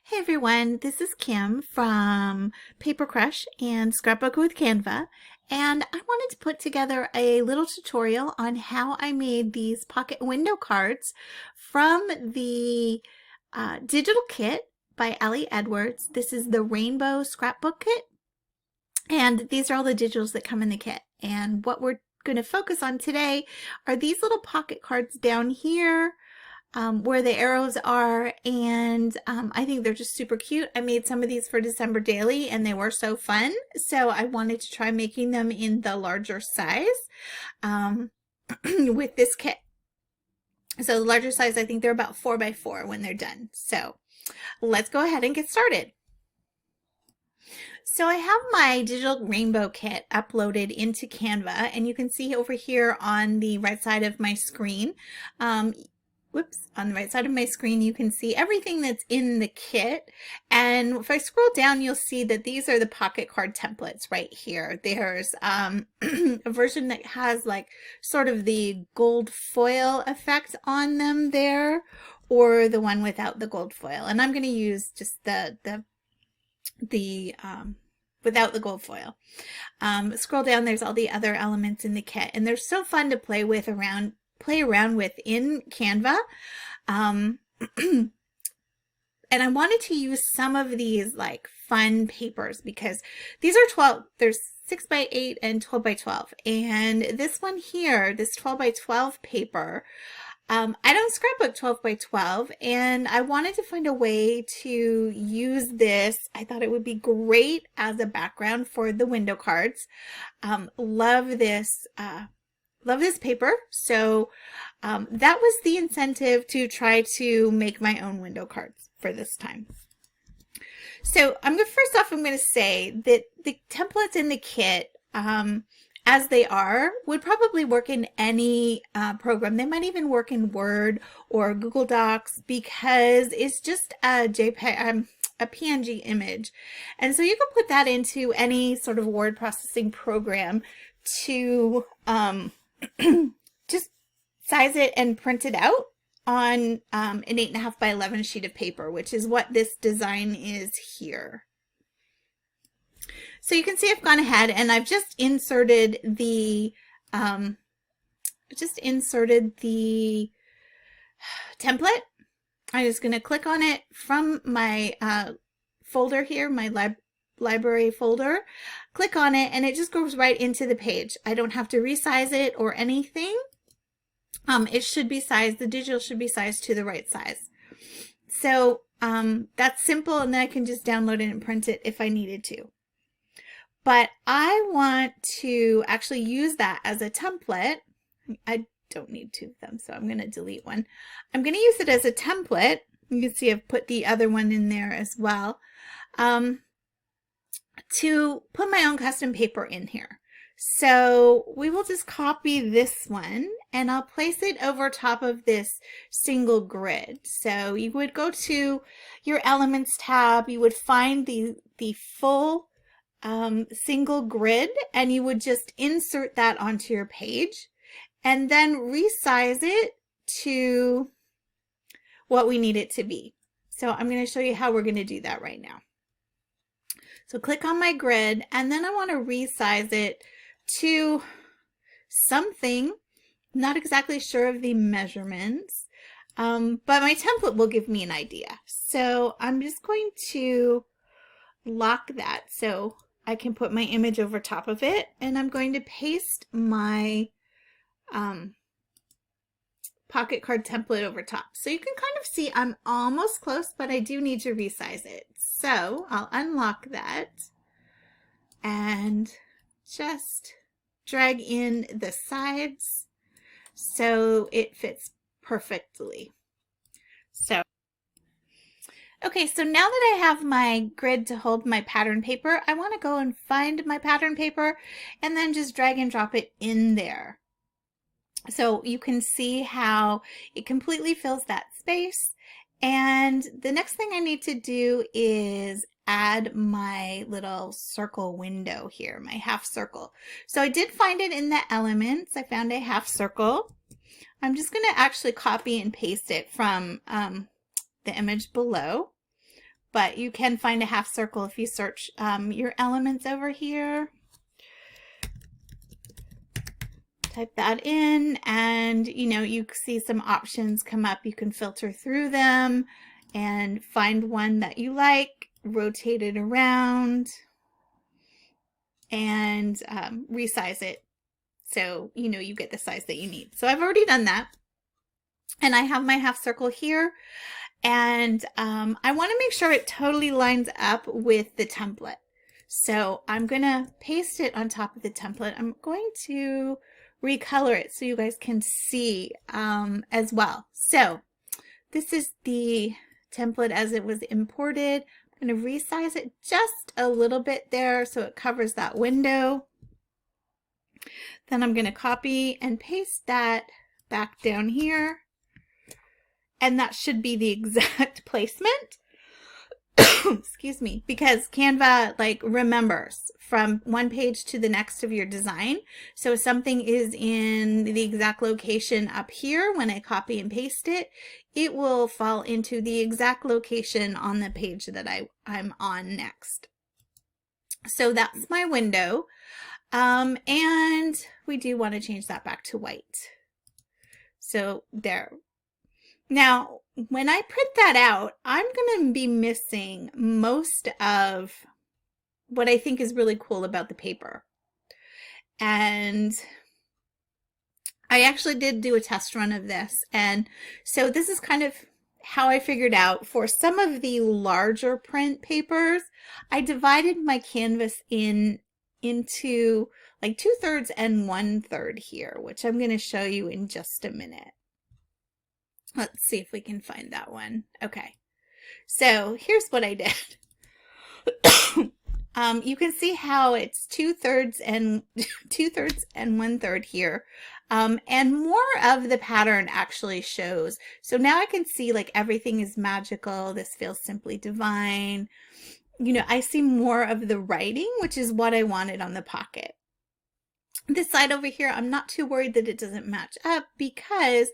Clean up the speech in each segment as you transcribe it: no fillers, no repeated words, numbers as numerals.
Hey everyone, this is Kim from Paper Crush and Scrapbook with Canva, and I wanted to put together a little tutorial on how I made these pocket window cards from the digital kit by Ellie Edwards. This is the Rainbow Scrapbook Kit, and these are all the digitals that come in the kit. And what we're going to focus on today are these little pocket cards down here where the arrows are, and I think they're just super cute. I made some of these for December Daily and they were so fun, so I wanted to try making them in the larger size with this kit. So the larger size, I think they're about 4 by 4 when they're done. So let's go ahead and get started. So I have my digital rainbow kit uploaded into Canva, and you can see over here on the right side of my screen, on the right side of my screen, you can see everything that's in the kit. And if I scroll down, you'll see that these are the pocket card templates right here. There's a version that has like sort of the gold foil effect on them there, or the one without the gold foil. And I'm going to use just the without the gold foil. Scroll down, there's all the other elements in the kit, and they're so fun to play around with in Canva. And I wanted to use some of these like fun papers because these are there's 6 by 8 and 12 by 12. And this one here, this 12 by 12 paper, I don't scrapbook 12 by 12, and I wanted to find a way to use this. I thought it would be great as a background for the window cards. Love this paper, so that was the incentive to try to make my own window cards for this time. So first off, I'm going to say that the templates in the kit, as they are, would probably work in any program. They might even work in Word or Google Docs because it's just a JPEG, a PNG image. And so you can put that into any sort of word processing program to just size it and print it out on an 8.5 by 11 sheet of paper, which is what this design is here. So you can see I've gone ahead and I've just inserted the template. I'm just going to click on it from my folder here, my library folder. Click on it and it just goes right into the page. I don't have to resize it or anything. It should be sized, the digital should be sized to the right size. So that's simple, and then I can just download it and print it if I needed to. But I want to actually use that as a template. I don't need 2 of them, so I'm going to delete one. I'm going to use it as a template. You can see I've put the other one in there as well. To put my own custom paper in here. So we will just copy this one and I'll place it over top of this single grid. So you would go to your Elements tab, you would find the full single grid, and you would just insert that onto your page and then resize it to what we need it to be. So I'm going to show you how we're going to do that right now. So click on my grid, and then I want to resize it to something. Not exactly sure of the measurements, but my template will give me an idea. So I'm just going to lock that so I can put my image over top of it, and I'm going to paste my pocket card template over top. So you can kind of see I'm almost close, but I do need to resize it. So I'll unlock that and just drag in the sides so it fits perfectly. So, okay, so now that I have my grid to hold my pattern paper, I want to go and find my pattern paper and then just drag and drop it in there. So you can see how it completely fills that space. And the next thing I need to do is add my little circle window here, my half circle. So I did find it in the elements. I found a half circle. I'm just going to actually copy and paste it from the image below. but you can find a half circle if you search your elements over here. Type that in, and you see some options come up. You can filter through them and find one that you like, rotate it around, and resize it so you get the size that you need. So I've already done that, and I have my half circle here, and I want to make sure it totally lines up with the template. So I'm gonna paste it on top of the template. I'm going to recolor it so you guys can see as well. So this is the template as it was imported. I'm going to resize it just a little bit there so it covers that window. Then I'm going to copy and paste that back down here, and that should be the exact placement. Excuse me, because Canva remembers from one page to the next of your design. So if something is in the exact location up here, when I copy and paste it, it will fall into the exact location on the page that I'm on next. So that's my window. And we do want to change that back to white. So there. Now, when I print that out, I'm going to be missing most of what I think is really cool about the paper. And I actually did do a test run of this. And so this is kind of how I figured out for some of the larger print papers, I divided my canvas into like 2/3 and 1/3 here, which I'm going to show you in just a minute. Let's see if we can find that one. Okay, so here's what I did. You can see how it's 2/3 and 1/3 here. And more of the pattern actually shows. So now I can see everything is magical. This feels simply divine. I see more of the writing, which is what I wanted on the pocket. This side over here, I'm not too worried that it doesn't match up because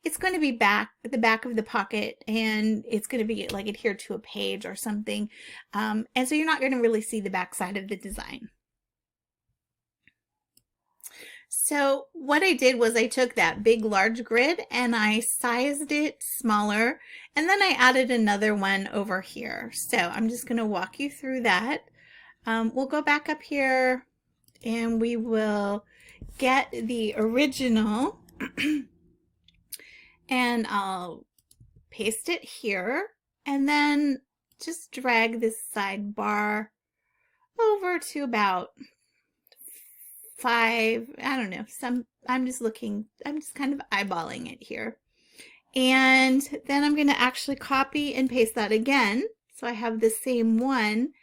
it's going to be the back of the pocket, and it's going to be adhered to a page or something. And so you're not going to really see the back side of the design. So what I did was I took that big large grid and I sized it smaller, and then I added another one over here. So I'm just going to walk you through that. We'll go back up here and we will get the original and I'll paste it here, and then just drag this sidebar over to about 5, I don't know, I'm just kind of eyeballing it here. And then I'm going to actually copy and paste that again. So I have the same one,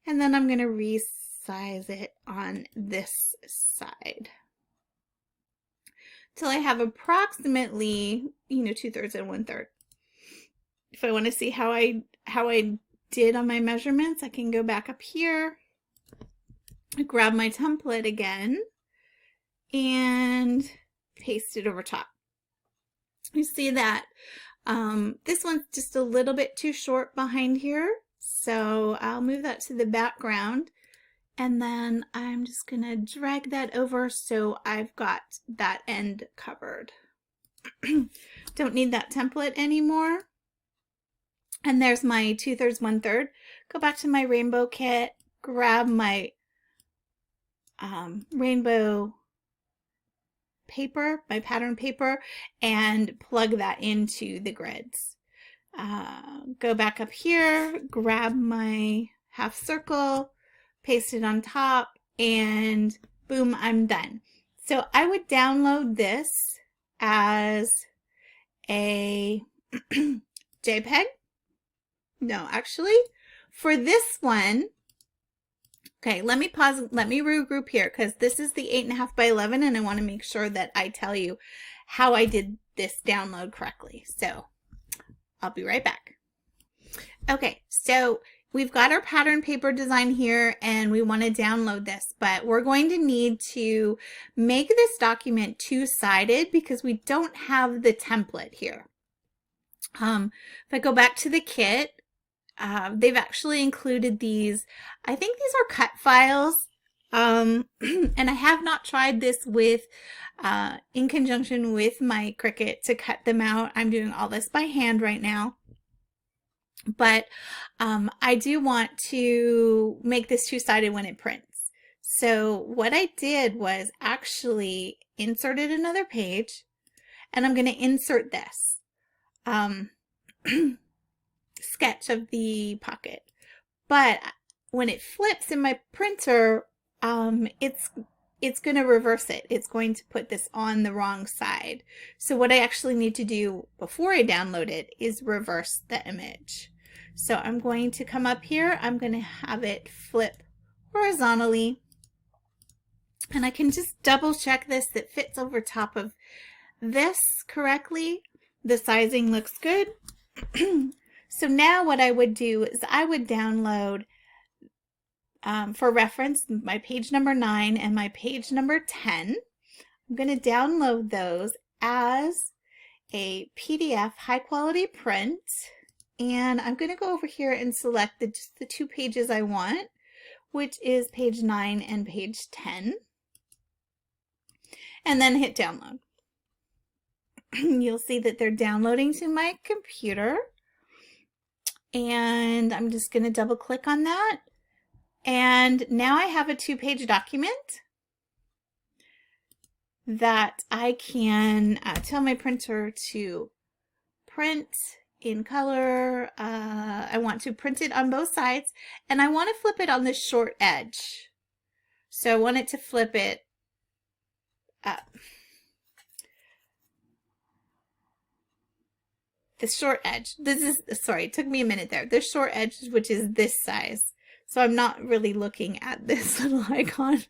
and then I'm going to resize it on this side till I have approximately, 2/3 and 1/3. If I want to see how I did on my measurements, I can go back up here, grab my template again, and paste it over top. You see that this one's just a little bit too short behind here, so I'll move that to the background, and then I'm just gonna drag that over so I've got that end covered. Don't need that template anymore. And there's my 2/3, 1/3. Go back to my rainbow kit, grab my rainbow paper, my pattern paper, and plug that into the grids. Go back up here, grab my half circle, paste it on top, and boom, I'm done. So I would download this as a JPEG. No, actually, for this one, okay, let me pause, let me regroup here, because this is the 8.5 by 11, and I want to make sure that I tell you how I did this download correctly. So I'll be right back. Okay, so we've got our pattern paper design here, and we want to download this, but we're going to need to make this document two-sided because we don't have the template here. If I go back to the kit, they've actually included these, I think these are cut files. And I have not tried this with, in conjunction with my Cricut to cut them out. I'm doing all this by hand right now. But I do want to make this two-sided when it prints. So what I did was actually inserted another page, and I'm going to insert this sketch of the pocket. But when it flips in my printer, it's going to reverse it. It's going to put this on the wrong side. So what I actually need to do before I download it is reverse the image. So I'm going to come up here. I'm going to have it flip horizontally. And I can just double check this that fits over top of this correctly. The sizing looks good. So now what I would do is I would download, for reference, my page number 9 and my page number 10. I'm going to download those as a PDF high quality print. And I'm going to go over here and select just the 2 pages I want, which is page 9 and page 10. And then hit download. You'll see that they're downloading to my computer. And I'm just going to double click on that. And now I have a 2-page document that I can tell my printer to print in color. I want to print it on both sides, and I want to flip it on the short edge. So I want it to flip it up. The short edge. This is, sorry, it took me a minute there. The short edge, which is this size. So I'm not really looking at this little icon.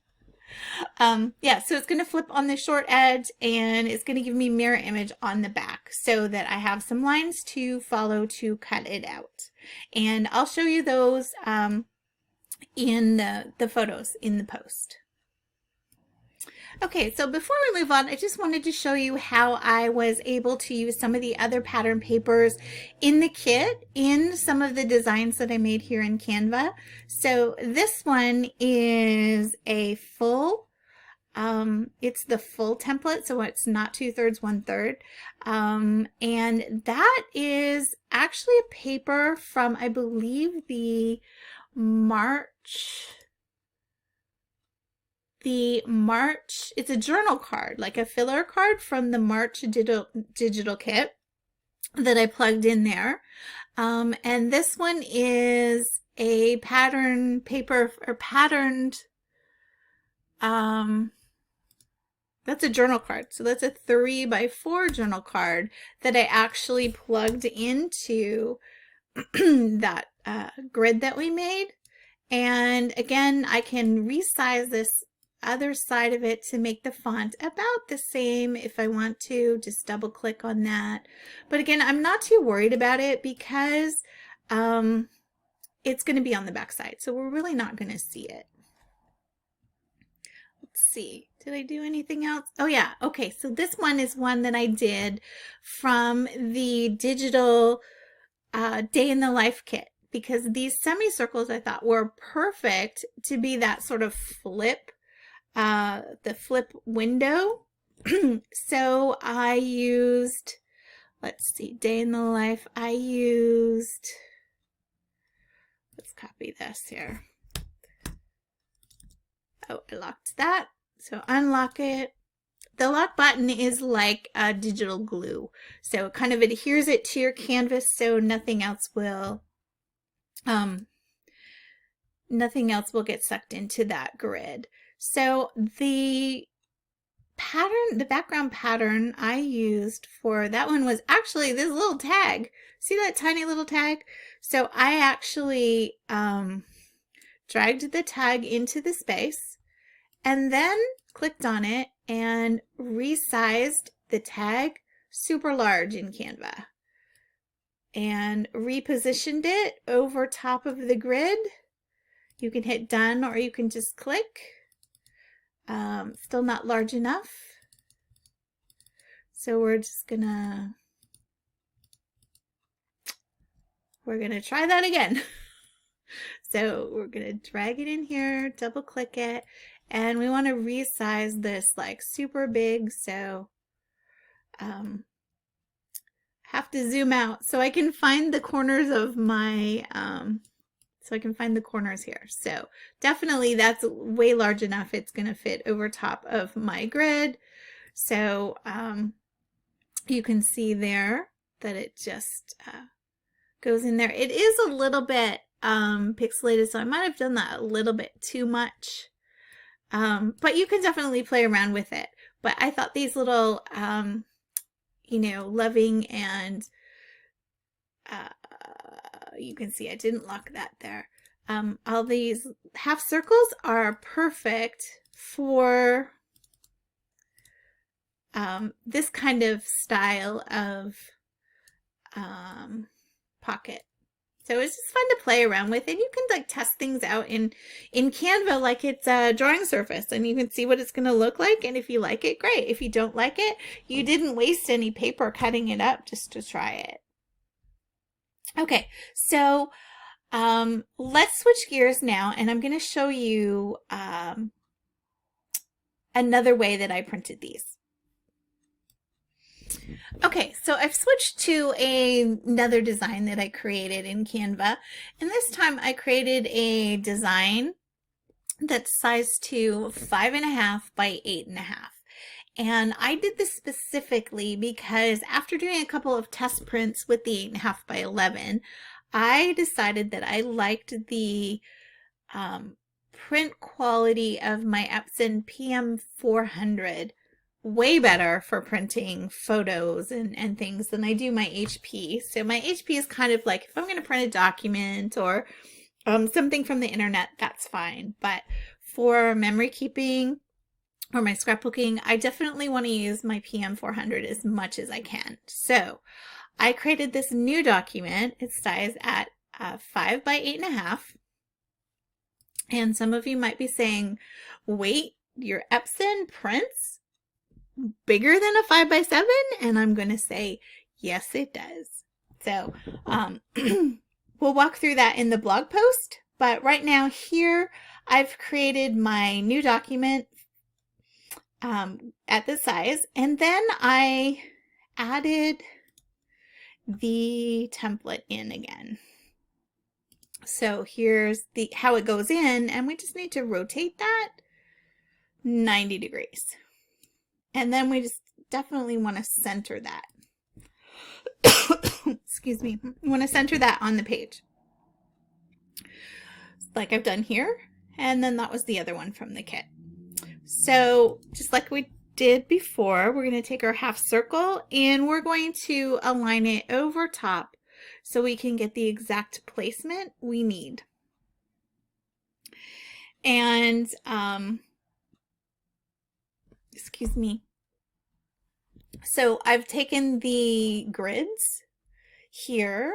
Yeah, so it's going to flip on the short edge, and it's going to give me mirror image on the back so that I have some lines to follow to cut it out. And I'll show you those in the photos in the post. Okay, so before we move on, I just wanted to show you how I was able to use some of the other pattern papers in the kit in some of the designs that I made here in Canva. So this one is a full, it's the full template, so it's not 2/3, 1/3. And that is actually a paper from, I believe, the March, it's a journal card, like a filler card from the March digital kit that I plugged in there. And this one is a pattern paper, or patterned, that's a journal card. So that's a 3x4 journal card that I actually plugged into that grid that we made. And again, I can resize this other side of it to make the font about the same if I want to. Just double click on that. But again, I'm not too worried about it because it's going to be on the back side, so we're really not going to see it. Let's see, did I do anything else? Oh yeah, okay, so this one is one that I did from the digital day in the life kit, because these semicircles I thought were perfect to be that sort of flip, the flip window. So I used, let's see, day in the life, I used, let's copy this here. Oh, I locked that. So unlock it. The lock button is like a digital glue. So it kind of adheres it to your canvas so nothing else will get sucked into that grid. So the pattern, the background pattern I used for that one was actually this little tag. See that tiny little tag? So I actually dragged the tag into the space and then clicked on it and resized the tag super large in Canva and repositioned it over top of the grid. You can hit done or you can just click. Still not large enough. So we're just gonna we're going to try that again. So we're going to drag it in here, double click it, and we want to resize this like super big. So have to zoom out so I can find the corners of my, so I can find the corners here. So definitely that's way large enough. It's going to fit over top of my grid. So you can see there that it just goes in there. It is a little bit pixelated, so I might have done that a little bit too much. But you can definitely play around with it. But I thought these little, you know, loving and you can see I didn't lock that there. All these half circles are perfect for this kind of style of pocket. So it's just fun to play around with, and you can like test things out in Canva like it's a drawing surface, and you can see what it's going to look like, and if you like it, great. If you don't like it, you didn't waste any paper cutting it up just to try it. Okay, so let's switch gears now, and I'm going to show you another way that I printed these. Okay, so I've switched to another design that I created in Canva, and this time I created a design that's sized to 5.5 by 8.5. And I did this specifically because after doing a couple of test prints with the 8.5 by 11, I decided that I liked the print quality of my Epson PM400 way better for printing photos and things than I do my HP. So my HP is kind of like, if I'm going to print a document or something from the internet, that's fine. But for memory keeping or my scrapbooking, I definitely want to use my PM400 as much as I can. So I created this new document. It's sized at 5 by 8.5. And some of you might be saying, wait, your Epson prints bigger than a 5 by 7? And I'm going to say, yes, it does. So we'll walk through that in the blog post. But right now here, I've created my new document at this size. And then I added the template in again. So here's how it goes in, and we just need to rotate that 90 degrees. And then we just definitely want to center that. Excuse me. We want to center that on the page. Like I've done here. And then that was the other one from the kit. So just like we did before, we're going to take our half circle and we're going to align it over top so we can get the exact placement we need. And excuse me. So I've taken the grids here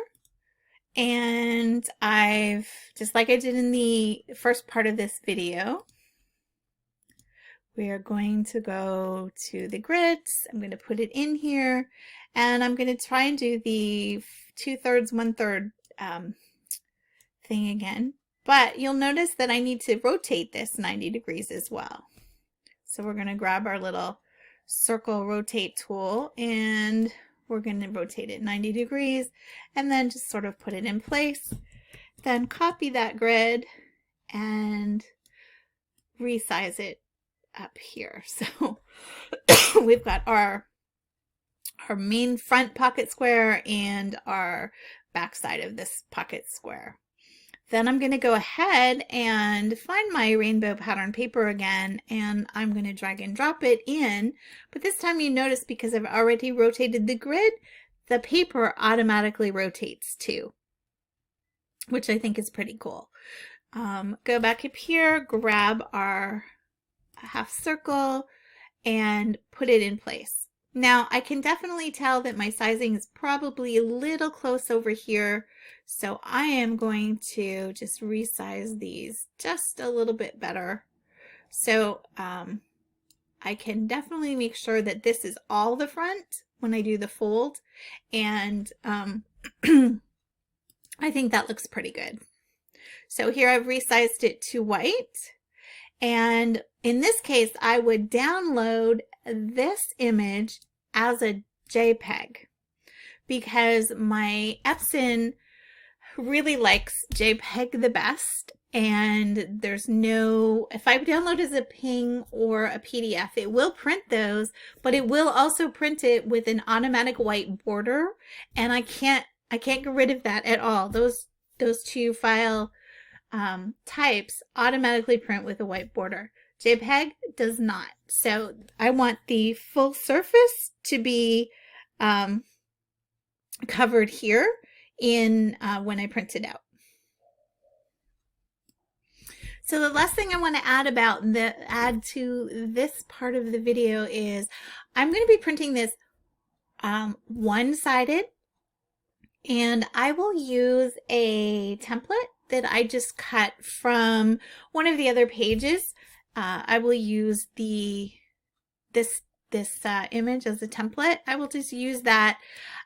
and I've, just like I did in the first part of this video, we are going to go to the grids. I'm going to put it in here and I'm going to try and do the 2/3, 1/3 thing again. But you'll notice that I need to rotate this 90 degrees as well. So we're going to grab our little circle rotate tool and we're going to rotate it 90 degrees and then just sort of put it in place. Then copy that grid and resize it up here. So we've got our main front pocket square and our back side of this pocket square. Then I'm going to go ahead and find my rainbow pattern paper again, and I'm going to drag and drop it in. But this time you notice because I've already rotated the grid, the paper automatically rotates too, which I think is pretty cool. Go back up here, grab our half circle, and put it in place. Now I can definitely tell that my sizing is probably a little close over here, so I am going to just resize these just a little bit better. So I can definitely make sure that this is all the front when I do the fold, and I think that looks pretty good. So here I've resized it to white. And in this case, I would download this image as a JPEG because my Epson really likes JPEG the best. And there's no, if I download as a PNG or a PDF, it will print those, but it will also print it with an automatic white border. And I can't get rid of that at all. Those two file types automatically print with a white border. JPEG does not. So I want the full surface to be covered here in when I print it out. So the last thing I want to add to this part of the video is I'm going to be printing this one-sided, and I will use a template that I just cut from one of the other pages. I will use this image as a template. I will just use that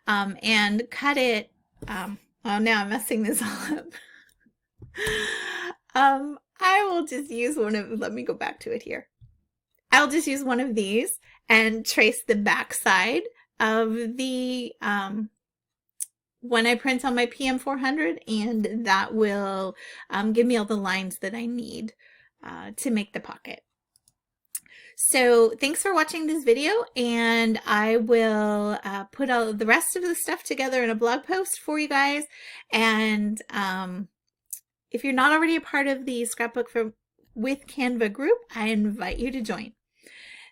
and cut it. Oh, now I'm messing this all up. I will just use one of, let me go back to it here. I'll just use one of these and trace the back side of the when I print on my PM400, and that will give me all the lines that I need to make the pocket. So thanks for watching this video, and I will put all the rest of the stuff together in a blog post for you guys. And if you're not already a part of the Scrapbook with Canva group, I invite you to join.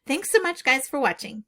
Thanks so much, guys, for watching.